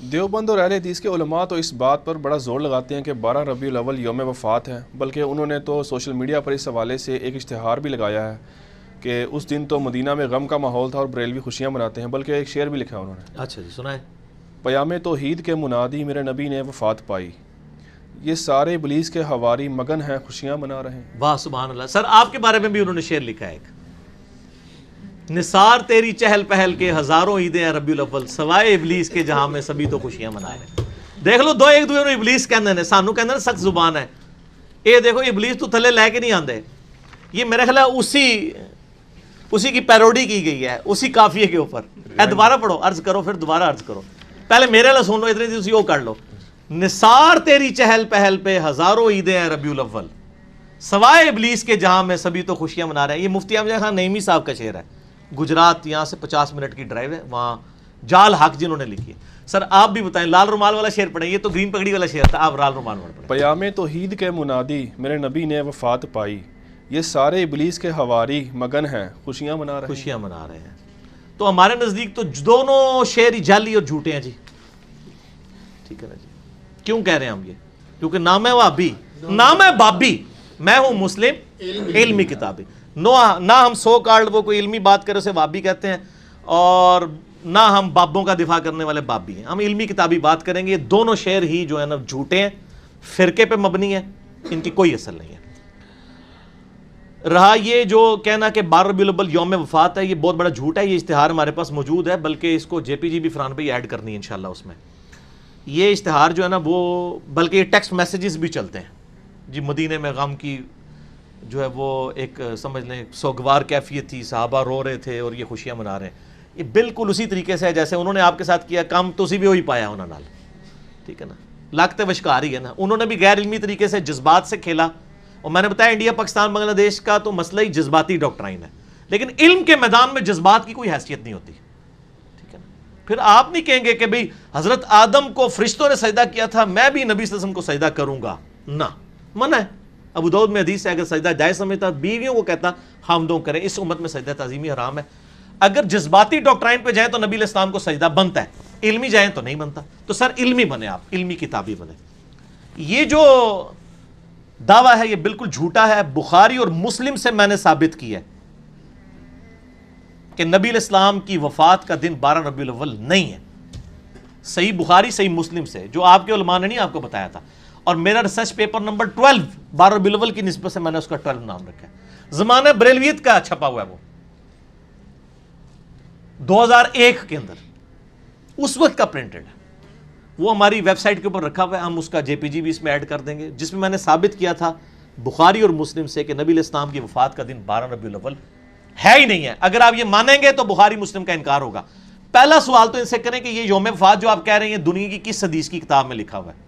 دیوبند اور اہل حدیث کے علماء تو اس بات پر بڑا زور لگاتے ہیں کہ 12 ربیع الاول یوم وفات ہے، بلکہ انہوں نے تو سوشل میڈیا پر اس حوالے سے ایک اشتہار بھی لگایا ہے کہ اس دن تو مدینہ میں غم کا ماحول تھا اور بریلوی خوشیاں مناتے ہیں، بلکہ ایک شعر بھی لکھا انہوں نے۔ اچھا جی، سنائیں۔ پیام توحید کے منادی میرے نبی نے وفات پائی، یہ سارے ابلیس کے حواری مگن ہیں خوشیاں منا رہے ہیں۔ واہ سبحان اللہ۔ سر آپ کے بارے میں بھی انہوں نے شعر لکھا ہے ایک، نثار تیری چہل پہل کے ہزاروں عیدیں ہیں ربیع الاول، سوائے ابلیس کے جہاں میں سبھی تو خوشیاں منا رہے ہیں۔ دیکھ لو، دو ایک دوسرے ابلیس کہندے نے، سانو کہندے نے سخت زبان ہے، یہ دیکھو ابلیس تو تھلے لے کے نہیں آندے، یہ میرے خیال ہے اسی کی پیروڈی کی گئی ہے، اسی قافیے کے اوپر۔ اے دوبارہ پڑھو، عرض کرو، پھر دوبارہ عرض کرو، پہلے میرے لئے سن لو، اتنی تھی وہ کر لو۔ نثار تیری چہل پہل پہ ہزاروں عیدیں ہیں ربیع الاول، سوائے ابلیس کے جہاں میں سبھی تو خوشیاں منا رہے ہیں۔ یہ مفتی امجد خان نعیمی صاحب کا شعر ہے، گجرات، یہاں سے 50 منٹ کی ڈرائیو ہے، وہاں جال حق جنہوں نے لکھی ہے۔ سر آپ بھی بتائیں، لال رومال والا شعر پڑھیں، یہ تو گرین پگڑی والا شعر تھا، آپ لال رومال والا پڑھیں۔ پیام توحید کے منادی میرے نبی نے وفات پائی، یہ سارے ابلیس کے حواری مگن ہیں خوشیاں منا رہے ہیں۔ خوشیاں منا رہے ہیں۔ تو ہمارے نزدیک تو دونوں شعر ہی جعلی اور جھوٹے ہیں جی، ٹھیک ہے نا جی۔ کیوں کہہ رہے ہیں ہم یہ؟ کیونکہ نام ہے وہابی، نام ہے بابی، میں ہوں مسلم علمی کتابی، نہ ہم سو کارڈ وہ کوئی علمی بات کرے اسے وہابی کہتے ہیں، اور نہ ہم بابوں کا دفاع کرنے والے بابی ہیں، ہم علمی کتابی بات کریں گے۔ یہ دونوں شعر ہی جو ہے نا جھوٹے ہیں، فرقے پہ مبنی ہیں، ان کی کوئی اصل نہیں ہے۔ رہا یہ جو کہنا کہ 12 ربیع الاول یوم وفات ہے، یہ بہت بڑا جھوٹ ہے، یہ اشتہار ہمارے پاس موجود ہے، بلکہ اس کو جے پی جی بھی فرحان بھائی ایڈ کرنی ہے انشاءاللہ اس میں۔ یہ اشتہار جو ہے نا وہ، بلکہ یہ ٹیکسٹ میسیجز بھی چلتے ہیں جی، مدینے میں غم کی جو ہے وہ ایک سمجھ لیں سوگوار کیفیت تھی، صحابہ رو رہے تھے اور یہ خوشیاں منا رہے ہیں۔ یہ بالکل اسی طریقے سے ہے جیسے انہوں نے آپ کے ساتھ کیا کام، تو اسی بھی وہی پایا انہوں نے، ٹھیک ہے نا، لاگتے وشکار ہی ہے نا۔ انہوں نے بھی غیر علمی طریقے سے جذبات سے کھیلا، اور میں نے بتایا انڈیا پاکستان بنگلہ دیش کا تو مسئلہ ہی جذباتی ڈاکٹرائن ہے، لیکن علم کے میدان میں جذبات کی کوئی حیثیت نہیں ہوتی، ٹھیک ہے نا۔ پھر آپ نہیں کہیں گے کہ بھئی حضرت آدم کو فرشتوں نے سجدہ کیا تھا، میں بھی نبی صلی اللہ علیہ وسلم کو سجدہ کروں گا، نہ، منع ہے۔ ابو داؤد میں حدیث ہے، اگر سجدہ جائز سمجھتا بیویوں کو کہتا خامدوں کریں، اس امت میں سجدہ تعظیمی حرام ہے۔ اگر جذباتی ڈاکٹرائن پہ جائیں تو نبی علیہ السلام کو سجدہ بنتا ہے، علمی جائیں تو نہیں بنتا۔ تو سر علمی بنے، آپ علمی کتابی بنے۔ یہ جو دعویٰ ہے یہ بالکل جھوٹا ہے، بخاری اور مسلم سے میں نے ثابت کیا ہے کہ نبی علیہ السلام کی وفات کا دن 12 ربیع الاول نہیں ہے، صحیح بخاری صحیح مسلم سے، جو آپ کے علماء نے نہیں آپ کو بتایا تھا۔ اور میرا ریسرچ پیپر نمبر 12 12 ربیع الاول کی نسبت سے میں نے اس کا 12 نام رکھا ہے، زمانہ بریلویت کا چھپا ہوا ہے، وہ 2001 کے اندر اس وقت کا پرنٹڈ ہے، وہ ہماری ویب سائٹ کے اوپر رکھا ہوا ہے، ہم اس کا جے پی جی بھی اس میں ایڈ کر دیں گے، جس میں میں نے ثابت کیا تھا بخاری اور مسلم سے کہ نبی علیہ السلام کی وفات کا دن 12 ربیع الاول ہے ہی نہیں ہے۔ اگر آپ یہ مانیں گے تو بخاری مسلم کا انکار ہوگا۔ پہلا سوال تو ان سے کریں کہ یہ یوم وفات جو آپ کہہ رہے ہیں دنیا کی کس حدیث کی کتاب میں لکھا ہوا ہے؟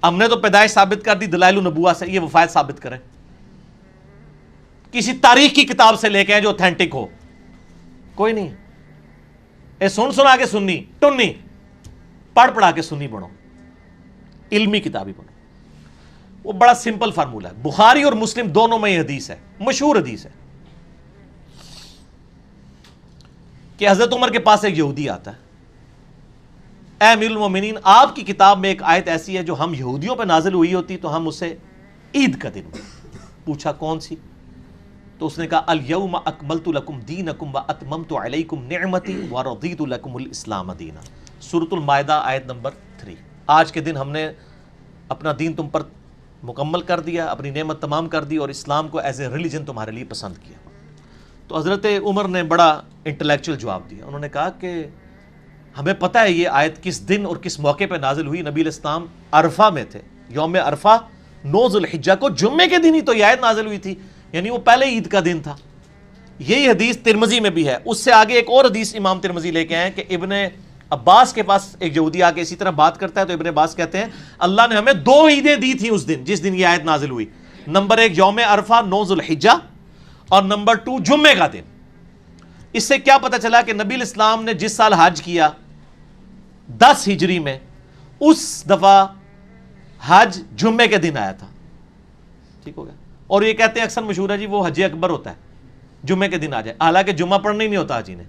ہم نے تو پیدائش ثابت کر دی دلائل النبوہ سے، یہ وفات ثابت کریں، کسی تاریخ کی کتاب سے لے کے ہیں جو اوتھینٹک ہو، کوئی نہیں۔ اے سنا کے سنی ٹنی، پڑھ پڑھا کے سنی بنو، علمی کتابی بنو۔ وہ بڑا سمپل فارمولہ ہے، بخاری اور مسلم دونوں میں یہ حدیث ہے، مشہور حدیث ہے کہ حضرت عمر کے پاس ایک یہودی آتا ہے، اے امیر المومنین، آپ کی کتاب میں ایک آیت ایسی ہے جو ہم یہودیوں پہ نازل ہوئی ہوتی تو ہم اسے عید کا دن، پوچھا کون سی؟ تو اس نے کہا الیوم اکملت لکم دینکم واتممت علیکم نعمتی ورضیت لکم الاسلام دینا، سورۃ المائدہ آیت نمبر 3۔ آج کے دن ہم نے اپنا دین تم پر مکمل کر دیا، اپنی نعمت تمام کر دی اور اسلام کو ایز اے ریلیجن تمہارے لیے پسند کیا۔ تو حضرت عمر نے بڑا انٹلیکچوئل جواب دیا، انہوں نے کہا کہ ہمیں پتہ ہے یہ آیت کس دن اور کس موقع پہ نازل ہوئی، نبی علیہ السلام عرفہ میں تھے، یوم عرفہ 9 ذو الحجہ کو جمعے کے دن ہی تو یہ آیت نازل ہوئی تھی، یعنی وہ پہلے عید کا دن تھا۔ یہی حدیث ترمذی میں بھی ہے، اس سے آگے ایک اور حدیث امام ترمذی لے کے آئے کہ ابن عباس کے پاس ایک یہودی آ کے اسی طرح بات کرتا ہے، تو ابن عباس کہتے ہیں اللہ نے ہمیں 2 عیدیں دی تھیں اس دن جس دن یہ آیت نازل ہوئی، نمبر 1 یوم عرفہ 9 ذو الحجہ، اور نمبر 2 جمعے کا دن۔ اس سے کیا پتہ چلا کہ نبی علیہ السلام نے جس سال حج کیا 10 ہجری میں، اس دفعہ حج جمعے کے دن آیا تھا، ٹھیک ہو گیا۔ اور یہ کہتے ہیں اکثر مشہور ہے جی وہ حج اکبر ہوتا ہے جمعے کے دن آ جائے، حالانکہ جمعہ پڑھنا ہی نہیں ہوتا حاجی نے،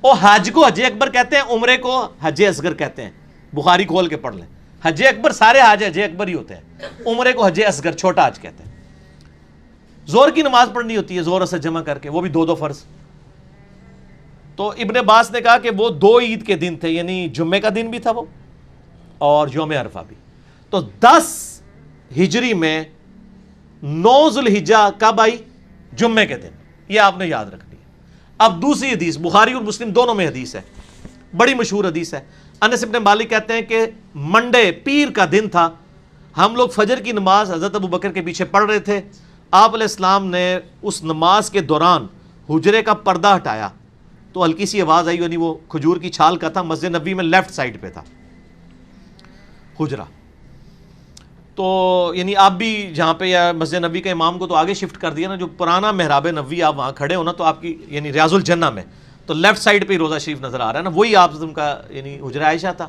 اور حج کو حج اکبر کہتے ہیں، عمرے کو حج اصغر کہتے ہیں. بخاری کھول کے پڑھ لیں. حج اکبر سارے حج حج اکبر ہی ہوتے ہیں، عمرے کو حج اصغر چھوٹا حج کہتے ہیں. زور کی نماز پڑھنی ہوتی ہے زور اثر جمع کر کے، وہ بھی 2 فرض. تو ابن عباس نے کہا کہ وہ 2 عید کے دن تھے، یعنی جمعے کا دن بھی تھا وہ اور یوم عرفہ بھی. تو 10 ہجری میں 9 ذوالحجہ کب آئی؟ جمعے کے دن. یہ آپ نے یاد رکھنی ہے. اب دوسری حدیث بخاری اور مسلم دونوں میں حدیث ہے، بڑی مشہور حدیث ہے. انس بن مالک کہتے ہیں کہ منڈے پیر کا دن تھا، ہم لوگ فجر کی نماز حضرت ابو بکر کے پیچھے پڑھ رہے تھے. آپ علیہ السلام نے اس نماز کے دوران حجرے کا پردہ ہٹایا تو ہلکی سی آواز آئی، یعنی وہ کھجور کی چھال کا تھا، مسجد نبوی میں لیفٹ سائڈ پہ تھا حجرہ. تو یعنی آپ بھی جہاں پہ یا مسجد نبوی کا امام کو تو آگے شفٹ کر دیا نا، جو پرانا محراب نبوی آپ وہاں کھڑے ہو نا، تو آپ کی یعنی ریاض الجنہ میں تو لیفٹ سائڈ پہ ہی روضہ شریف نظر آ رہا ہے نا، وہی آپ کا یعنی حجرہ عائشہ تھا.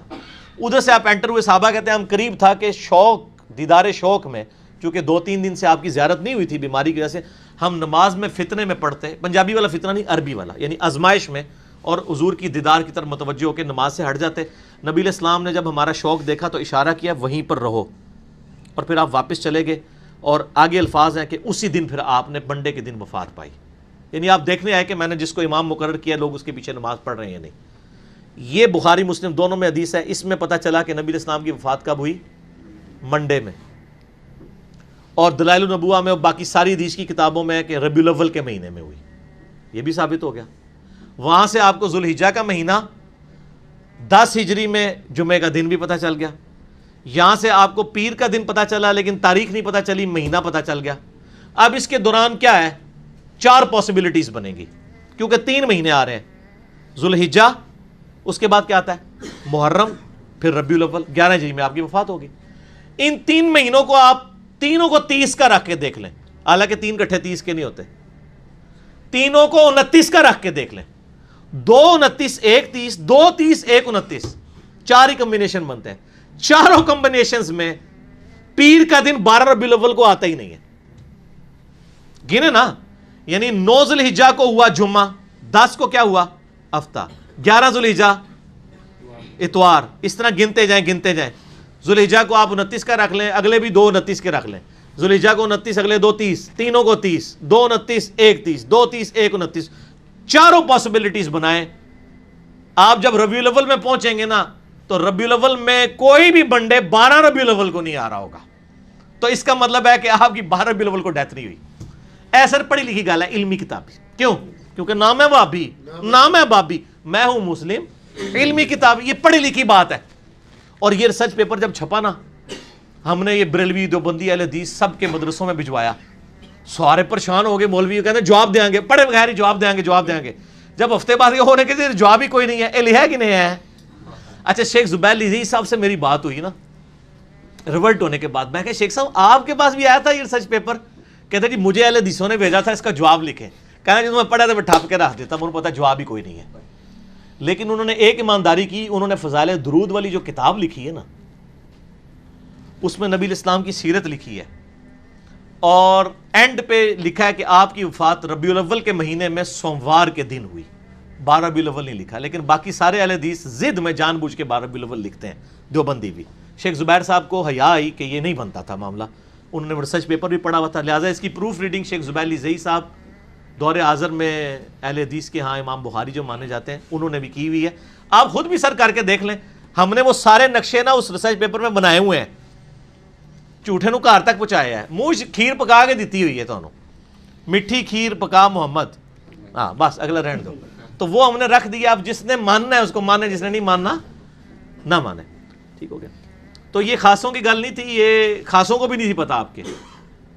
ادھر سے آپ انٹر ہوئے. صحابہ کہتے ہیں ہم قریب تھا کہ شوق دیدار شوق میں، چونکہ 2-3 دن سے آپ کی زیارت نہیں ہوئی تھی بیماری کی وجہ سے، ہم نماز میں فتنے میں پڑھتے، پنجابی والا فتنہ نہیں عربی والا، یعنی آزمائش میں، اور حضور کی دیدار کی طرف متوجہ ہو کے نماز سے ہٹ جاتے. نبی علیہ السلام نے جب ہمارا شوق دیکھا تو اشارہ کیا وہیں پر رہو، اور پھر آپ واپس چلے گئے. اور آگے الفاظ ہیں کہ اسی دن پھر آپ نے منڈے کے دن وفات پائی. یعنی آپ دیکھنے آئے کہ میں نے جس کو امام مقرر کیا لوگ اس کے پیچھے نماز پڑھ رہے ہیں یا نہیں. یہ بخاری مسلم دونوں میں حدیث ہے. اس میں پتہ چلا کہ نبی علیہ السلام کی وفات کب ہوئی؟ منڈے میں. اور دلائل النبوہ میں اور باقی ساری حدیث کی کتابوں میں ہے کہ ربیع الاول کے مہینے میں ہوئی. یہ بھی ثابت ہو گیا. وہاں سے آپ کو ذوالحجہ کا مہینہ 10 ہجری میں جمعے کا دن بھی پتہ چل گیا. یہاں سے آپ کو پیر کا دن پتہ چلا لیکن تاریخ نہیں پتہ چلی، مہینہ پتہ چل گیا. اب اس کے دوران کیا ہے؟ 4 پاسبلٹیز بنے گی، کیونکہ 3 مہینے آ رہے ہیں. ذوالحجہ، اس کے بعد کیا آتا ہے؟ محرم، پھر ربیع الاول. 11 ہجری میں آپ کی وفات ہوگی. ان 3 مہینوں کو آپ تینوں کو 30 کا رکھ کے دیکھ لیں، حالانکہ 3 کٹھے 30 کے نہیں ہوتے. تینوں کو 29 کا رکھ کے دیکھ لیں. 2 29 1 30، 2 30 1 29، 4 ہی کمبینیشن بنتے ہیں. چاروں کمبینیشنز میں پیر کا دن 12 ربیع الاول کو آتا ہی نہیں ہے. گنے نا، یعنی 9 ذوالحجہ کو ہوا جمعہ، 10 کو کیا ہوا؟ ہفتہ، 11 ذوالحجہ اتوار. اس طرح گنتے جائیں. ذوالحجہ کو آپ 29 کا رکھ لیں، اگلے بھی 2 29 کے رکھ لیں. ذوالحجہ کو 29، اگلے 2 30، تینوں کو 30، 2 29 1 30، 2 30 1 29. چاروں پاسبلٹیز بنائیں. آپ جب ربیع الاول میں پہنچیں گے نا تو ربیع الاول میں کوئی بھی بنڈے 12 ربیع الاول کو نہیں آ رہا ہوگا. تو اس کا مطلب ہے کہ آپ کی 12 ربیع الاول کو ڈیتھ نہیں ہوئی. ایسر پڑھی لکھی گال ہے، علمی کتابی. کیوں؟ کیونکہ نام ہے وابی، نام ہے بابی، میں ہوں مسلم. علمی کتاب، یہ پڑھی لکھی بات ہے. اور یہ ریسرچ پیپر جب چھپا نا، ہم نے یہ بریلوی دیوبندی اہل حدیث سب کے مدرسوں میں بھجوایا. سارے پریشان ہو گئے. مولوی کہتے ہیں جواب دیں گے، پڑھے بغیر ہی جواب دیں گے. جب ہفتے بعد یہ ہونے کے جواب ہی کوئی نہیں ہے. علم ہے کہ نہیں ہے؟ اچھا، شیخ زبیر لیزی صاحب سے میری بات ہوئی نا ریورٹ ہونے کے بعد. میں کہ شیخ صاحب آپ کے پاس بھی آیا تھا یہ ریسرچ پیپر؟ کہتے جی مجھے اہل حدیثوں نے بھیجا تھا، اس کا جواب لکھیں. کہنا جب میں پڑھا تھا میں ٹھاپ کے رکھ دیتا، مجھے پتا جواب ہی کوئی نہیں ہے. لیکن انہوں نے ایک ایمانداری کی، انہوں نے فضائل درود والی جو کتاب لکھی ہے نا، اس میں نبی الاسلام کی سیرت لکھی ہے، اور اینڈ پہ لکھا ہے کہ آپ کی وفات ربیع الاول کے مہینے میں سوموار کے دن ہوئی. 12 ربیع الاول نہیں لکھا. لیکن باقی سارے اہل حدیث ضد میں جان بوجھ کے 12 ربیع الاول لکھتے ہیں، دیوبندی بھی. شیخ زبیر صاحب کو حیا آئی کہ یہ نہیں بنتا تھا معاملہ. انہوں نے ریسرچ پیپر بھی پڑھا ہوا تھا، لہٰذا اس کی پروف ریڈنگ شیخ زبیر لیزئی صاحب دور حاضر میں اہل حدیث کے ہاں امام بخاری جو مانے جاتے ہیں، انہوں نے بھی کی ہوئی ہے. آپ خود بھی سر کر کے دیکھ لیں. ہم نے وہ سارے نقشے نا اس ریسرچ پیپر میں بنائے ہوئے ہیں. جھوٹے نو گھر تک پہنچایا ہے. منہ کھیر پکا کے دیتی ہوئی ہے تمہیں، میٹھی کھیر پکا محمد. ہاں بس اگلا رہن دو. تو وہ ہم نے رکھ دیا. اب جس نے ماننا ہے اس کو مانے، جس نے نہیں ماننا نہ مانے. ٹھیک ہو گیا. تو یہ خاصوں کی گل نہیں تھی، یہ خاصوں کو بھی نہیں تھی پتا آپ کے،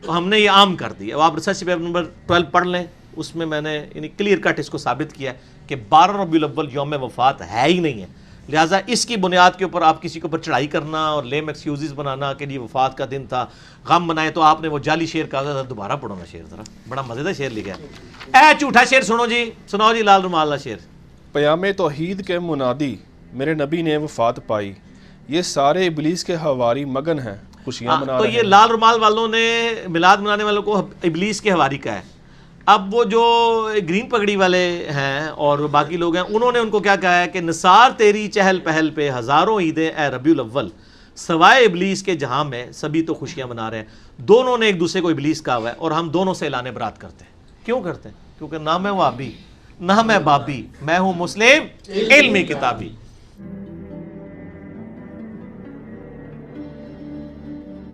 تو ہم نے یہ عام کر دی. اب آپ ریسرچ پیپر نمبر 12 پڑھ لیں، اس میں نے یعنی کلیئر کٹ اس کو ثابت کیا ہے کہ 12 ربیع الاول یوم وفات ہے ہی نہیں ہے. لہٰذا اس کی بنیاد کے اوپر آپ کسی کے اوپر چڑھائی کرنا اور لیم ایکسکیوزز بنانا کہ یہ وفات کا دن تھا، غم بنائے. تو آپ نے وہ جعلی شعر کہا تھا، دوبارہ پڑھو نا شعر ذرا، بڑا مزیدار شعر لکھا ہے. اے جھوٹا شعر سنو جی، سناؤ جی لال رومال والا شعر. پیام توحید کے منادی میرے نبی نے وفات پائی، یہ سارے ابلیس کے حواری مگن ہیں خوشیاں منا تو رہے ہیں. یہ لال رومال والوں نے میلاد منانے والوں کو ابلیس کے حواری کا ہے. اب وہ جو گرین پگڑی والے ہیں اور باقی لوگ ہیں، انہوں نے ان کو کیا کہا ہے کہ نثار تیری چہل پہل پہ ہزاروں عیدیں اے ربیع الاول، سوائے ابلیس کے جہاں میں سبھی تو خوشیاں منا رہے ہیں۔ دونوں نے ایک دوسرے کو ابلیس کہا ہوا ہے اور ہم دونوں سے اعلان برات کرتے ہیں۔ کیوں کرتے ہیں؟ کیونکہ نہ میں وہابی نہ میں بابی، میں ہوں مسلم علمی کتابی۔